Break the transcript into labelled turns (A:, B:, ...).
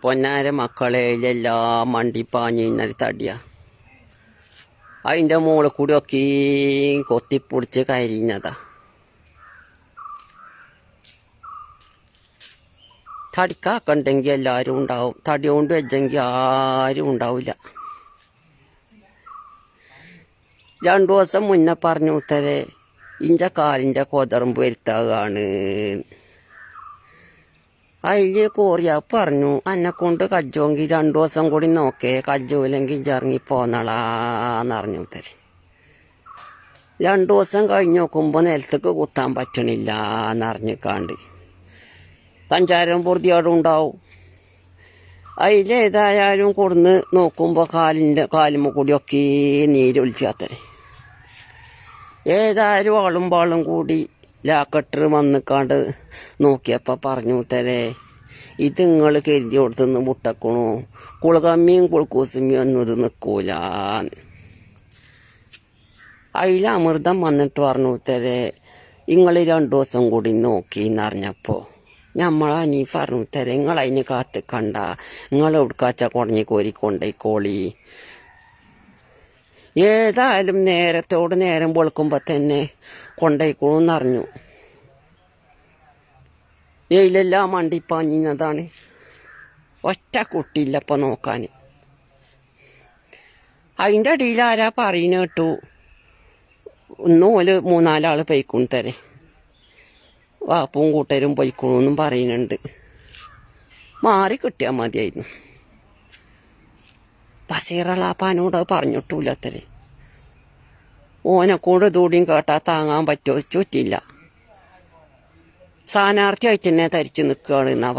A: പൊന്നാര മക്കളെ എല്ലാം മണ്ടിപ്പാഞ്ഞ് ഇന്നലെ തടിയ അതിൻ്റെ മോളെ കൂടി ഒക്കെ കൊത്തിപ്പൊടിച്ച് കരിഞ്ഞതാ. തടിക്കാക്കുണ്ടെങ്കിൽ എല്ലാവരും ഉണ്ടാവും, തടി കൊണ്ട് വെച്ചെങ്കിൽ ആരും ഉണ്ടാവില്ല. 2 ദിവസം മുന്നേ പറഞ്ഞു ഉത്തരെ ഇഞ്ച കാലിൻ്റെ കൊതറുമ്പ് വരുത്താകാണ്. അതിൽ കോറിയാ പറഞ്ഞു എന്നെ കൊണ്ട് കജ്ജുമെങ്കിൽ 2 ദിവസം കൂടി നോക്കേ, കജ്ജൂല്ലെങ്കിൽ ഇറങ്ങിപ്പോന്നളാന്നറിഞ്ഞു ഉത്തരെ. 2 ദിവസം കഴിഞ്ഞ് നോക്കുമ്പോൾ നിലത്തേക്ക് കുത്താൻ പറ്റണില്ല എന്നറിഞ്ഞിക്കാണ്ട് തഞ്ചാരം പൊറുതിയോടും ഉണ്ടാവും. അതിലേതായാലും കൊടുന്ന് നോക്കുമ്പോൾ കാലുമ്മ കൂടിയൊക്കെ നീരൊലിച്ചാത്തരെ. ഏതായാലും ആളും പാളും കൂടി ലാക്കട്ടർ വന്നിക്കാണ്ട് നോക്കിയപ്പോൾ പറഞ്ഞു തരേ ഇത് നിങ്ങൾ കരുതി കൊടുത്തുനിന്ന് മുട്ടക്കണു, കുളകമ്മിയും കുളുക്കൂസമ്മിയും ഒന്നും ഇത് നിൽക്കൂലാന്ന്. അതിൽ അമൃതം വന്നിട്ട് പറഞ്ഞു തരേ നിങ്ങൾ 2 ദിവസം കൂടി നോക്കിന്നറിഞ്ഞപ്പോൾ നമ്മളാ നീ പറഞ്ഞു തരേ നിങ്ങളതിന് കാത്ത് കണ്ട, നിങ്ങൾ എവിടുക്കാച്ച കുടഞ്ഞ് കോരിക്കൊണ്ടേക്കോളി. ഏതായാലും നേരത്തോട് നേരം വെളുക്കുമ്പോൾ തന്നെ കൊണ്ടേക്കോളൂന്നറിഞ്ഞു. ഇതിലെല്ലാം മണ്ടിപ്പാഞ്ഞതാണ്. ഒറ്റ കുട്ടിയില്ലപ്പോൾ നോക്കാൻ. അതിൻ്റെ അടിയിൽ ആരാ പറയുന്ന കേട്ടു ഒന്നും ഒരു 3-4 ആൾ പൊയ്ക്കും തരേ, വാപ്പും കൂട്ടരും പൊയ്ക്കണമെന്നും പറയുന്നുണ്ട്. മാറി കിട്ടിയാൽ മതിയായിരുന്നു. ബസീറളാപ്പാനോട് പറഞ്ഞിട്ടില്ല അത്രേ. ഓനെക്കൂടെ ഇതൂടിയും കേട്ടാൽ താങ്ങാൻ പറ്റുമോ ചുറ്റില്ല. സ്ഥാനാർത്ഥിയായിട്ട് തന്നെ ധരിച്ച് നിൽക്കുകയാണ് എന്നാ